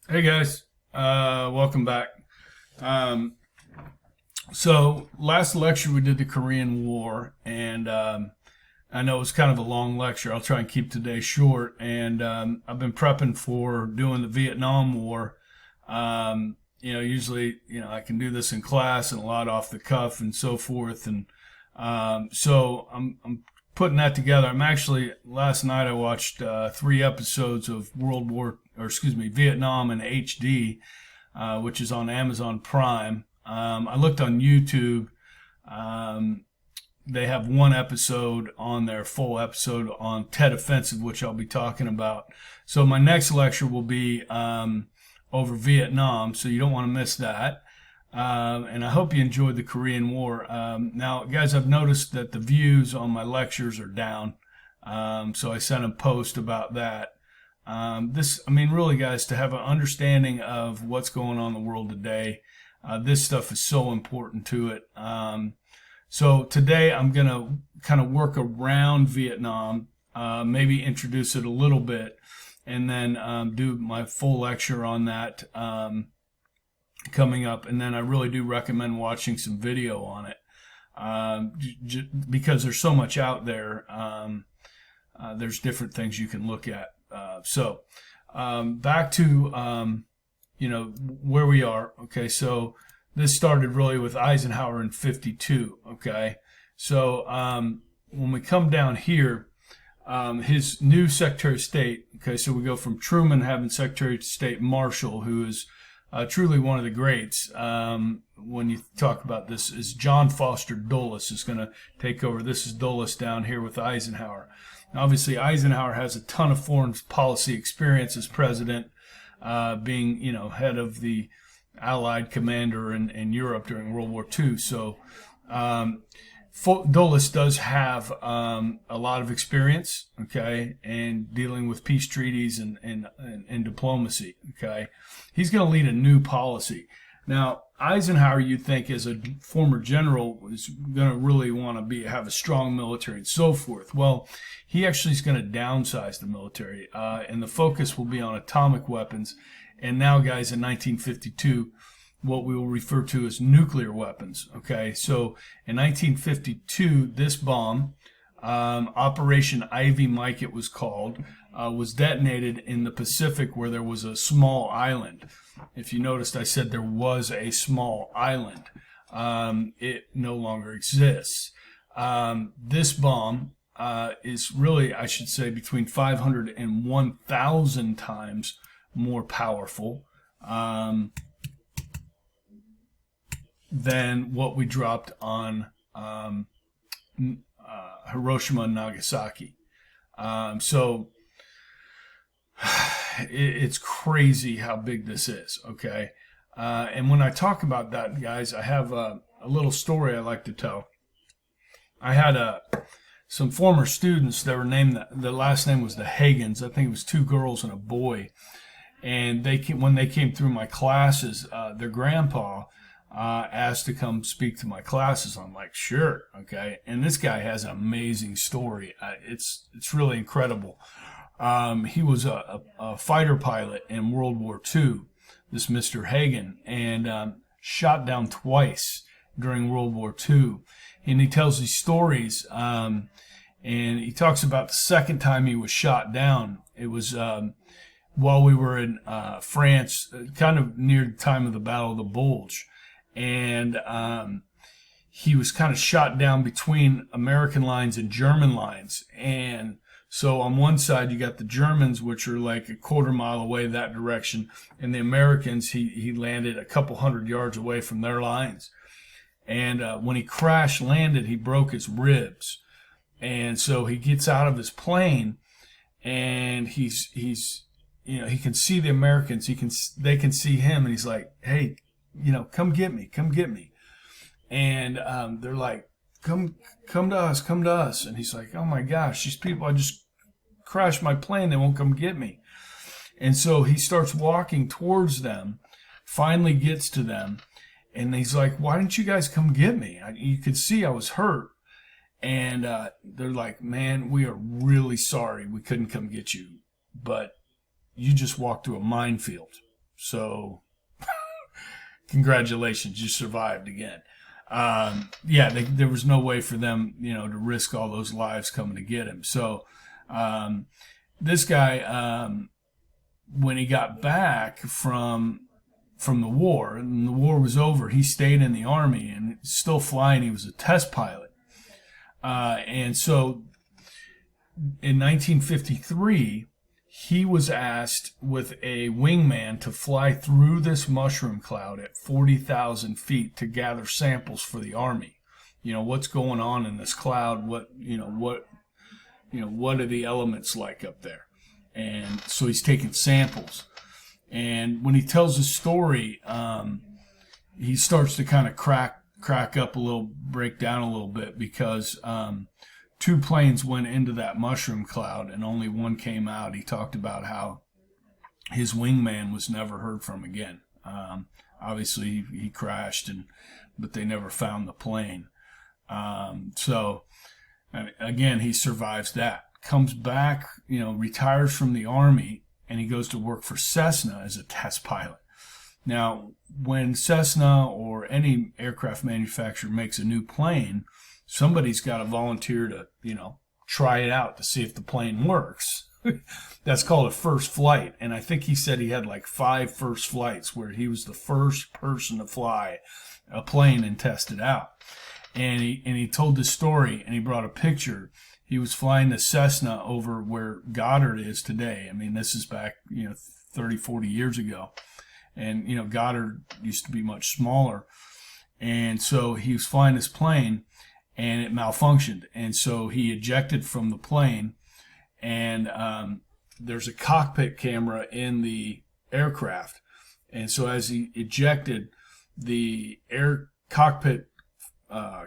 Hey guys, welcome back. Um, so last lecture we did the Korean War, and I know it was kind of a long lecture. I'll try and keep today short. And I've been prepping for doing the Vietnam War. Usually, I can do this in class and a lot off the cuff and so forth. And so I'm putting that together. I'm actually last night I watched 3 episodes of Vietnam in HD, which is on Amazon Prime. I looked on YouTube. Um, they have one episode on their full episode on Tet Offensive, which I'll be talking about. So my next lecture will be over Vietnam, so you don't want to miss that. And I hope you enjoyed the Korean War. Now, guys, I've noticed that the views on my lectures are down, so I sent a post about that. Really, guys, to have an understanding of what's going on in the world today, this stuff is so important to it. So today I'm going to kind of work around Vietnam, maybe introduce it a little bit, and then do my full lecture on that coming up. And then I really do recommend watching some video on it because there's so much out there. There's different things you can look at. Back to where we are. Okay, so this started really with Eisenhower in '52. Okay, so when we come down here, his new Secretary of State. Okay, so we go from Truman having Secretary of State Marshall, who is truly one of the greats. When you talk about this, is John Foster Dulles is going to take over. This is Dulles down here with Eisenhower. Now, obviously, Eisenhower has a ton of foreign policy experience as president, being head of the Allied commander in Europe during World War II. So Dulles does have a lot of experience, okay, and dealing with peace treaties and diplomacy, okay. He's going to lead a new policy. Now, Eisenhower, you'd think, as a former general, is going to really want to have a strong military and so forth. Well, he actually is going to downsize the military, and the focus will be on atomic weapons. And now, guys, in 1952, what we will refer to as nuclear weapons. Okay, so in 1952, this bomb, Operation Ivy Mike, it was called, was detonated in the Pacific, where there was a small island. If you noticed, I said there was a small island. It no longer exists. This bomb is really, I should say, between 500 and 1,000 times more powerful than what we dropped on Hiroshima and Nagasaki. It's crazy how big this is, okay? And when I talk about that, guys, I have a little story I like to tell. I had some former students that were named, the last name was the Hagens. I think it was 2 girls and a boy. And when they came through my classes, their grandpa asked to come speak to my classes. I'm like, sure, okay. And this guy has an amazing story. It's really incredible. He was a fighter pilot in World War II, this Mr. Hagen, and shot down twice during World War II. And he tells these stories, and he talks about the second time he was shot down. It was while we were in France, kind of near the time of the Battle of the Bulge. And he was kind of shot down between American lines and German lines. And so on one side, you got the Germans, which are like a quarter mile away that direction. And the Americans, he landed a couple hundred yards away from their lines. And when he crash landed, he broke his ribs. And so he gets out of his plane, and he can see the Americans. They can see him, and he's like, hey, come get me, come get me. And they're like, come to us, come to us. And he's like, oh my gosh, these people, I just crashed my plane, they won't come get me. And so he starts walking towards them, finally gets to them, and he's like, why didn't you guys come get me? You could see I was hurt. And they're like, man, we are really sorry we couldn't come get you, but you just walked through a minefield. So congratulations, you survived again. There was no way for them, to risk all those lives coming to get him. So this guy, when he got back from the war, and the war was over, he stayed in the Army and still flying. He was a test pilot. And so in 1953, he was asked with a wingman to fly through this mushroom cloud at 40,000 feet to gather samples for the Army. What's going on in this cloud? What are the elements like up there? And so he's taking samples. And when he tells his story, he starts to kind of crack up a little, break down a little bit, because 2 planes went into that mushroom cloud and only one came out. He talked about how his wingman was never heard from again. Obviously, he crashed, but they never found the plane. So again, he survives that. Comes back, retires from the Army, and he goes to work for Cessna as a test pilot. Now, when Cessna or any aircraft manufacturer makes a new plane, somebody's got to volunteer to, try it out to see if the plane works. That's called a first flight. And I think he said he had like 5 first flights where he was the first person to fly a plane and test it out. And he told this story, and he brought a picture. He was flying the Cessna over where Goddard is today. I mean, this is back, 30, 40 years ago. And, Goddard used to be much smaller. And so he was flying this plane, and it malfunctioned. And so he ejected from the plane, and there's a cockpit camera in the aircraft. And so as he ejected, the air cockpit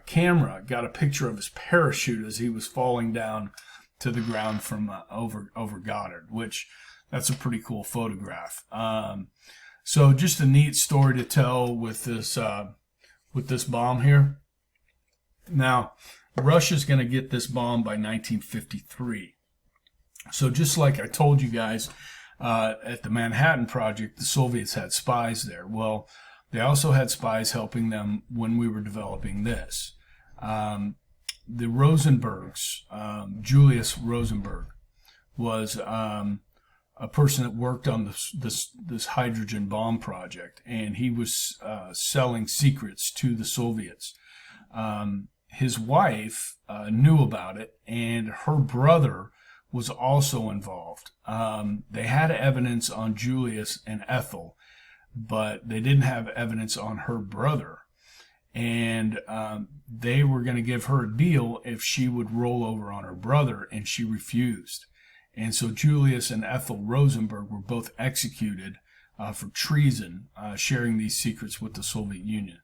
camera got a picture of his parachute as he was falling down to the ground from over Goddard, which that's a pretty cool photograph. So just a neat story to tell with this bomb here. Now, Russia's going to get this bomb by 1953. So just like I told you guys, at the Manhattan Project, the Soviets had spies there. Well, they also had spies helping them when we were developing this. The Rosenbergs, Julius Rosenberg, was a person that worked on this hydrogen bomb project, and he was selling secrets to the Soviets. His wife knew about it, and her brother was also involved. They had evidence on Julius and Ethel, but they didn't have evidence on her brother. And they were going to give her a deal if she would roll over on her brother, and she refused. And so Julius and Ethel Rosenberg were both executed for treason, sharing these secrets with the Soviet Union.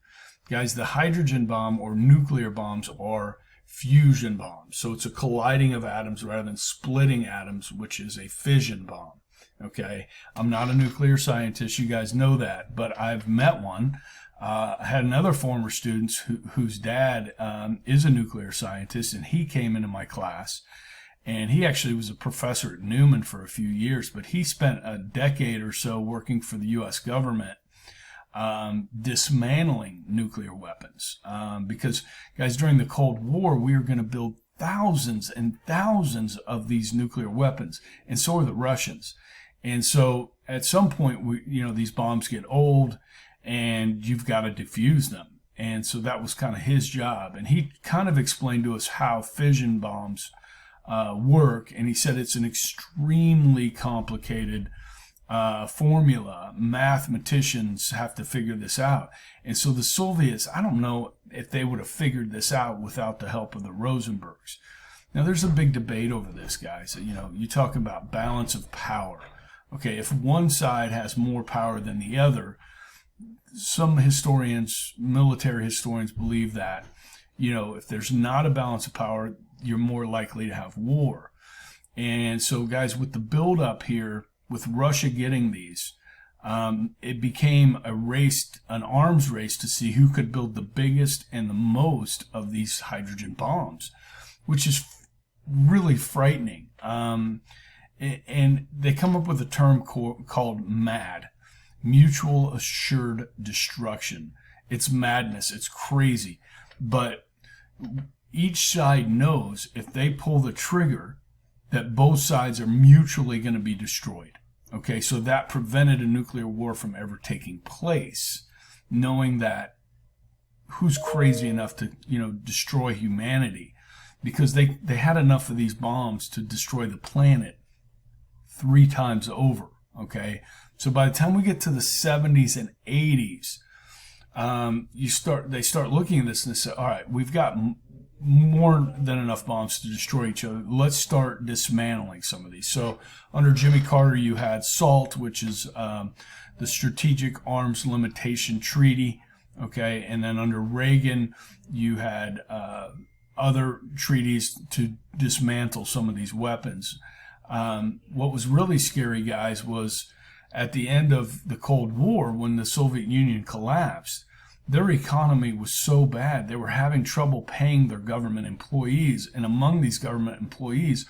Guys, the hydrogen bomb or nuclear bombs are fusion bombs. So it's a colliding of atoms rather than splitting atoms, which is a fission bomb. Okay, I'm not a nuclear scientist, you guys know that, but I've met one. I had another former student whose dad is a nuclear scientist, and he came into my class, and he actually was a professor at Newman for a few years, but he spent a decade or so working for the U.S. government dismantling nuclear weapons. Because, guys, during the Cold War, we were going to build thousands and thousands of these nuclear weapons, and so are the Russians. And so at some point, these bombs get old, and you've got to defuse them. And so that was kind of his job. And he kind of explained to us how fission bombs work. And he said it's an extremely complicated formula. Mathematicians have to figure this out. And so the Soviets, I don't know if they would have figured this out without the help of the Rosenbergs. Now, there's a big debate over this, guys. You talk about balance of power. Okay, if one side has more power than the other, some historians, military historians, believe that, if there's not a balance of power, you're more likely to have war. And so, guys, with the buildup here, with Russia getting these, it became an arms race to see who could build the biggest and the most of these hydrogen bombs, which is really frightening. And they come up with a term called MAD. mutual assured destruction. It's madness. It's crazy. But each side knows if they pull the trigger that both sides are mutually going to be destroyed. Okay, so that prevented a nuclear war from ever taking place, knowing that who's crazy enough to, destroy humanity, because they had enough of these bombs to destroy the planet 3 times over. Okay, so by the time we get to the 70s and 80s, they start looking at this and they say, all right, we've got more than enough bombs to destroy each other. Let's start dismantling some of these. So under Jimmy Carter, you had SALT, which is the Strategic Arms Limitation Treaty. Okay, and then under Reagan, you had other treaties to dismantle some of these weapons. What was really scary, guys, was at the end of the Cold War, when the Soviet Union collapsed, their economy was so bad, they were having trouble paying their government employees. And among these government employees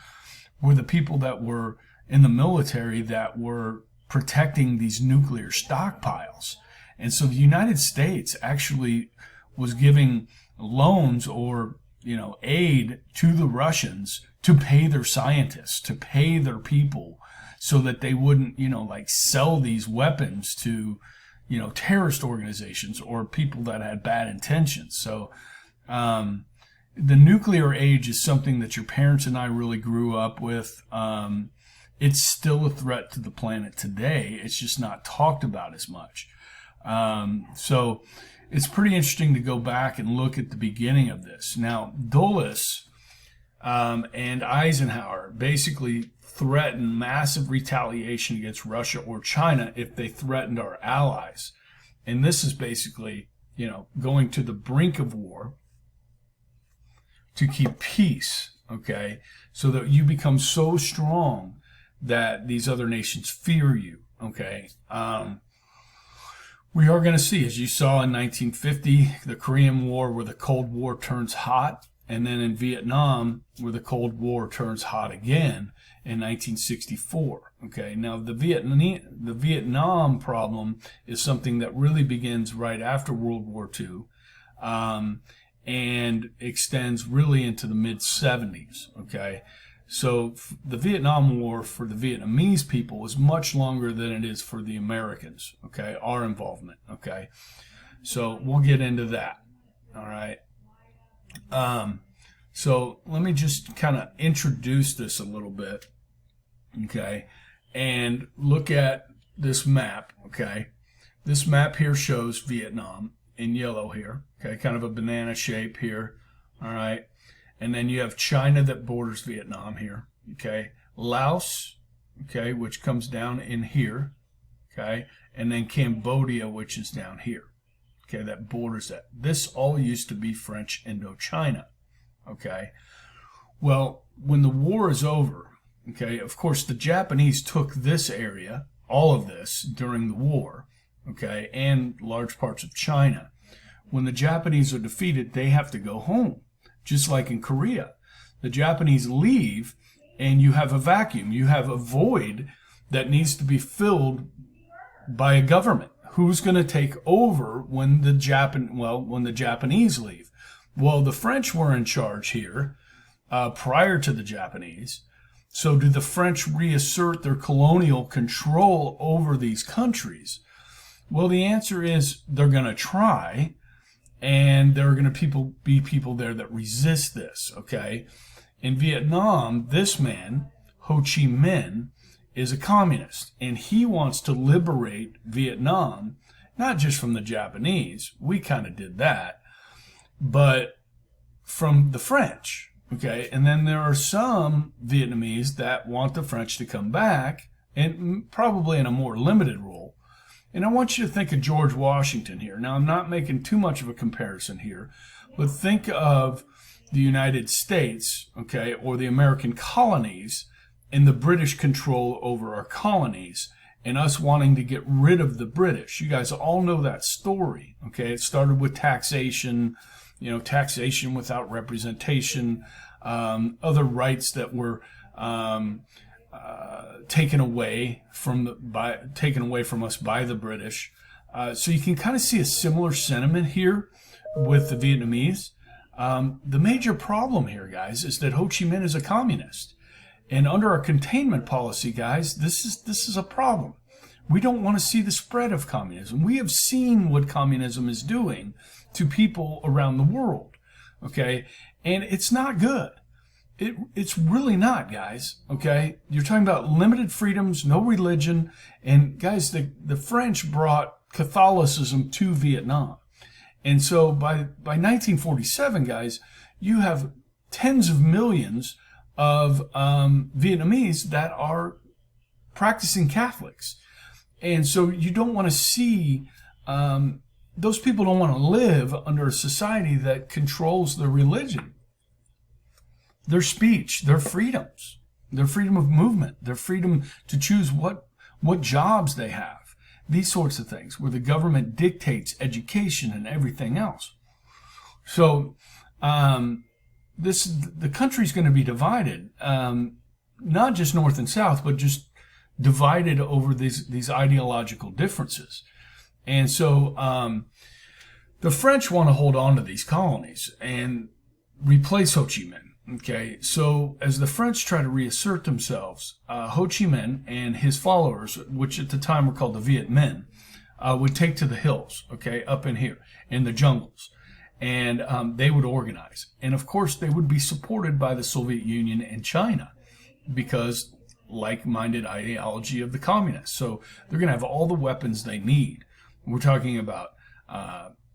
were the people that were in the military that were protecting these nuclear stockpiles. And so the United States actually was giving loans or, aid to the Russians to pay their scientists, to pay their people, so that they wouldn't, sell these weapons to, terrorist organizations or people that had bad intentions. So the nuclear age is something that your parents and I really grew up with. It's still a threat to the planet today. It's just not talked about as much. So it's pretty interesting to go back and look at the beginning of this. Now, Dulles and Eisenhower basically threatened massive retaliation against Russia or China if they threatened our allies. And this is basically, going to the brink of war to keep peace, okay, so that you become so strong that these other nations fear you, okay. We are going to see, as you saw in 1950, the Korean War, where the Cold War turns hot, and then in Vietnam, where the Cold War turns hot again in 1964. Okay, now the Vietnam problem is something that really begins right after World War II, and extends really into the mid-70s. Okay, so the Vietnam War for the Vietnamese people was much longer than it is for the Americans. Okay, our involvement. Okay, so we'll get into that. All right. So let me just kind of introduce this a little bit, okay, and look at this map, okay. This map here shows Vietnam in yellow here, okay, kind of a banana shape here, all right, and then you have China that borders Vietnam here, okay, Laos, okay, which comes down in here, okay, and then Cambodia, which is down here. Okay, that borders that. This all used to be French Indochina. Okay, well, when the war is over, okay, of course the Japanese took this area, all of this, during the war, okay, and large parts of China. When the Japanese are defeated, they have to go home, just like in Korea. The Japanese leave, and you have a vacuum. You have a void that needs to be filled by a government. Who's going to take over when the Japanese leave? Well, the French were in charge here prior to the Japanese. So do the French reassert their colonial control over these countries? Well, the answer is they're going to try, and there are going to be people there that resist this, okay? In Vietnam, this man, Ho Chi Minh, is a communist, and he wants to liberate Vietnam, not just from the Japanese, we kind of did that, but from the French, okay? And then there are some Vietnamese that want the French to come back, and probably in a more limited role. And I want you to think of George Washington here. Now, I'm not making too much of a comparison here, but think of the United States, okay, or the American colonies, and the British control over our colonies, and us wanting to get rid of the British. You guys all know that story, okay? It started with taxation, taxation without representation, other rights that were taken away from us by the British. So you can kind of see a similar sentiment here with the Vietnamese. The major problem here, guys, is that Ho Chi Minh is a communist. And under our containment policy, guys, this is a problem. We don't want to see the spread of communism. We have seen what communism is doing to people around the world, okay? And it's not good. It's really not, guys, okay? You're talking about limited freedoms, no religion, and, guys, the French brought Catholicism to Vietnam. And so by 1947, guys, you have tens of millions of Vietnamese that are practicing Catholics. And so you don't want to see, those people don't want to live under a society that controls their religion, their speech, their freedoms, their freedom of movement, their freedom to choose what jobs they have, these sorts of things, where the government dictates education and everything else. So the country's going to be divided, not just North and South, but just divided over these ideological differences. And so the French want to hold on to these colonies and replace Ho Chi Minh. Okay, so as the French try to reassert themselves, Ho Chi Minh and his followers, which at the time were called the Viet Minh, would take to the hills, okay, up in here, in the jungles. And they would organize. And of course, they would be supported by the Soviet Union and China because like-minded ideology of the communists. So they're going to have all the weapons they need. We're talking about,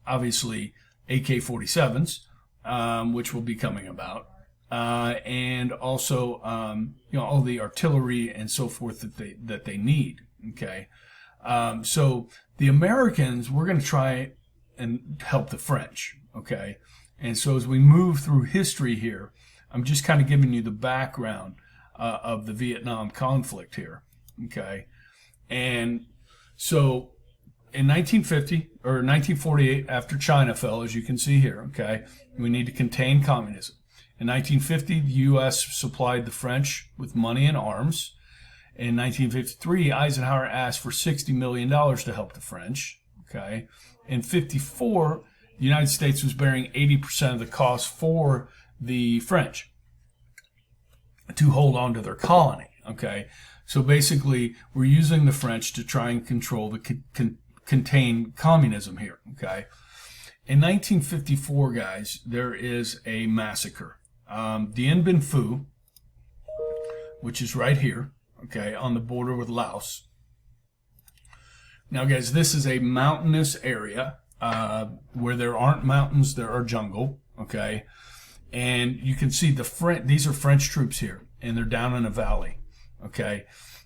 obviously, AK-47s, which will be coming about. And also, all the artillery and so forth that they need. Okay, so the Americans, we're going to try and help the French. Okay, and so as we move through history here, I'm just kind of giving you the background of the Vietnam conflict here. Okay, and so in 1950 or 1948, after China fell, as you can see here, okay, we need to contain communism. In 1950, the U.S. supplied the French with money and arms. In 1953, Eisenhower asked for $60 million to help the French. Okay. In 1954, the United States was bearing 80% of the cost for the French to hold on to their colony. Okay. So basically, we're using the French to try and control contain communism here. Okay. In 1954, guys, there is a massacre. Dien Bien Phu, which is right here, okay, on the border with Laos. Now, guys, this is a mountainous area where there aren't mountains, there are jungle, okay? And you can see these are French troops here, and they're down in a valley, okay?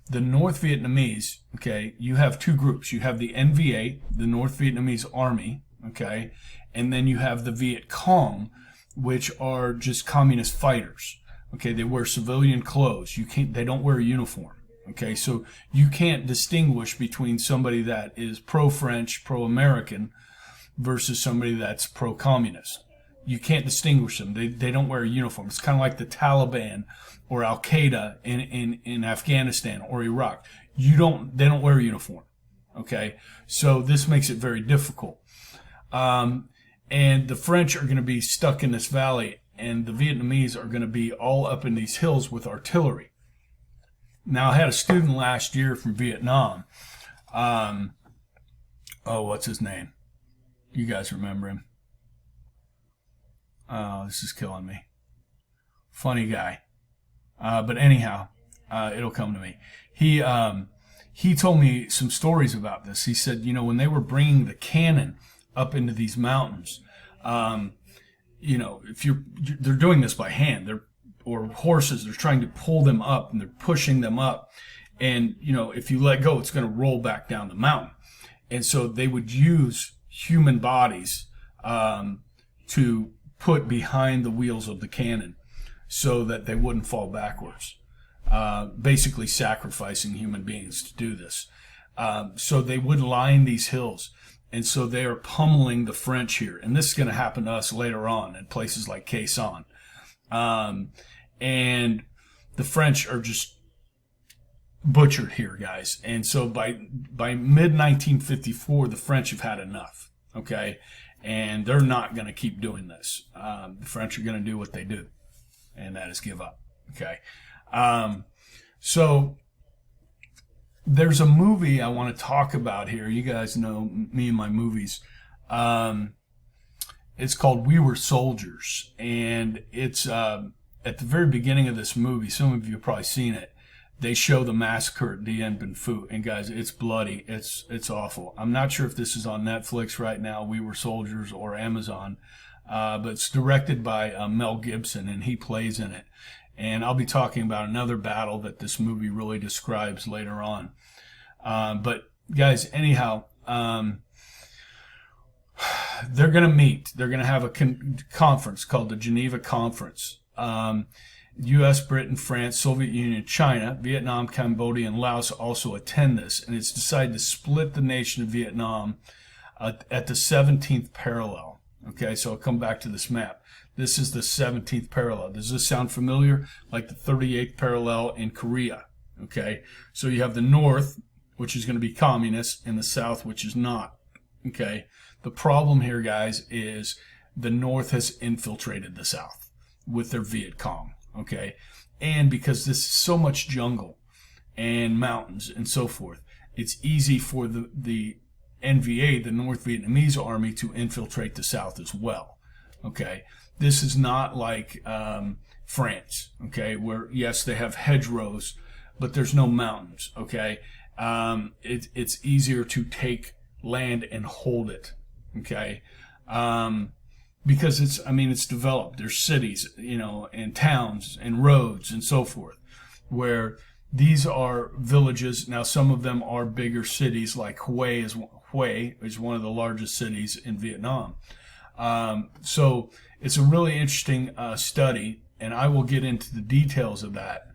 The North Vietnamese, okay, you have two groups. You have the NVA, the North Vietnamese Army, okay? And then you have the Viet Cong, which are just communist fighters. Okay, they wear civilian clothes. They don't wear a uniform. Okay, so you can't distinguish between somebody that is pro-French, pro-American versus somebody that's pro-communist. You can't distinguish them. They don't wear a uniform. It's kind of like the Taliban or Al Qaeda in Afghanistan or Iraq. They don't wear a uniform. Okay, so this makes it very difficult. And the French are going to be stuck in this valley, and the Vietnamese are going to be all up in these hills with artillery. Now, I had a student last year from Vietnam. What's his name? You guys remember him? Oh, this is killing me. Funny guy. But anyhow, it'll come to me. He told me some stories about this. He said, when they were bringing the cannon up into these mountains, they're doing this by hand, or horses, they're trying to pull them up and they're pushing them up. And, if you let go, it's going to roll back down the mountain. And so they would use human bodies, to put behind the wheels of the cannon so that they wouldn't fall backwards. Basically sacrificing human beings to do this. So they would line these hills. And so they are pummeling the French here. And this is going to happen to us later on in places like Quezon. And the French are just butchered here, guys. And so by mid 1954, the French have had enough. Okay, and they're not going to keep doing this. The French are going to do what they do, and that is give up. Okay, so there's a movie I want to talk about here. You guys know me and my movies. It's called We Were Soldiers, and it's at the very beginning of this movie. Some of you have probably seen it. They show the massacre at Dien Bien Phu, and guys, it's bloody. It's awful. I'm not sure if this is on Netflix right now, We Were Soldiers, or Amazon, but it's directed by Mel Gibson, and he plays in it. And I'll be talking about another battle that this movie really describes later on. But guys, anyhow, they're going to meet. They're going to have a conference called the Geneva Conference. U.S., Britain, France, Soviet Union, China, Vietnam, Cambodia, and Laos also attend this. And it's decided to split the nation of Vietnam at the 17th parallel. Okay, so I'll come back to this map. This is the 17th parallel. Does this sound familiar? Like the 38th parallel in Korea. Okay, so you have the north, which is going to be communist, and the south, which is not. Okay, the problem here, guys, is the north has infiltrated the south with their Viet Cong. Okay, and because this is so much jungle and mountains and so forth, it's easy for the NVA, the North Vietnamese Army, to infiltrate the south as well. Okay, this is not like France. Okay, where yes, they have hedgerows, but there's no mountains. Okay, it's easier to take land and hold it. Okay. Because it's developed. There's cities, and towns and roads and so forth, where these are villages. Now, some of them are bigger cities, like Hue is one of the largest cities in Vietnam. So it's a really interesting study, and I will get into the details of that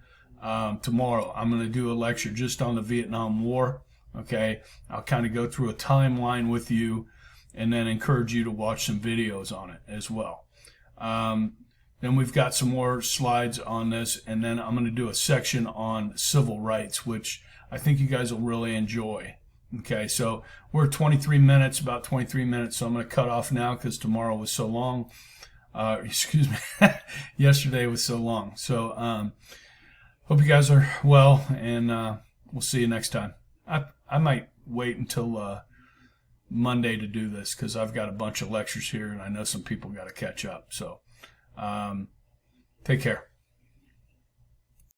tomorrow. I'm going to do a lecture just on the Vietnam War. Okay, I'll kind of go through a timeline with you, and then encourage you to watch some videos on it as well. Then we've got some more slides on this, and then I'm going to do a section on civil rights, which I think you guys will really enjoy. Okay, so we're at 23 minutes, about 23 minutes, so I'm going to cut off now because tomorrow was so long. Excuse me, yesterday was so long. So hope you guys are well, and we'll see you next time. I might wait until Monday to do this because I've got a bunch of lectures here and I know some people got to catch up. So take care.